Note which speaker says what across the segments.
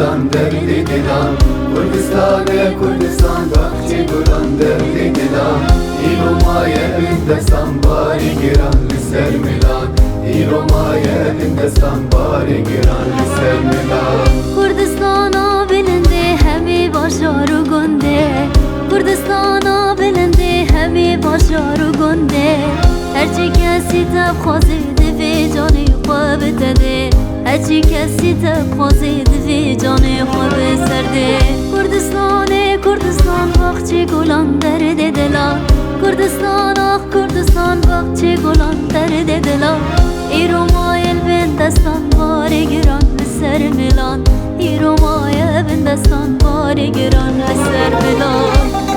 Speaker 1: گلان دردی دلان کردستان کردستان بخچه گلان دردی دلان ایرو مایه بندستان باری گران لسر ملان ایرو مایه بندستان باری گران لسر ملان
Speaker 2: کردستانا بلنده همه باشار و گنده کردستانا بلنده همه باشار و گنده هرچی کسی تب خوازید به جانی خواه بتده هرچی کسی تب خوازید به جانی خواه بسرده کردستان بخچه گلان درد دلان کردستان آخ کردستان بخچه گلان درد دلان ایرو مایل بندستان باره گران بسر ملان ایرو مایه بندستان باره گران بسر ملان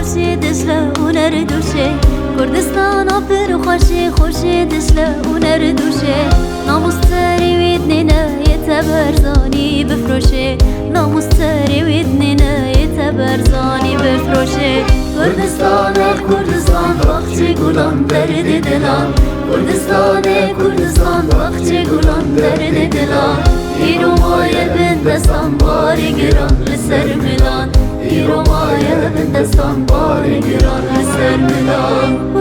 Speaker 2: خوشی دشله اونر دوشه کردستان پر خوشی دشله اونر دوشه ناموس تریوید نینه یتبرزانی بفروشه ناموس تریوید نینه یتبرزانی بفروشه
Speaker 1: کردستان بخچه گلان درد دلان کردستان بخچه گلان درد دلان ایرو مایه بندستان باری گران لسر ملان ایرو مایه بندستان باری گران لسر ملان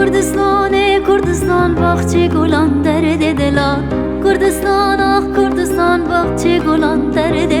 Speaker 2: کردستان بخچه گلان درد دلان کردستان آخ کردستان بخچه گلان درد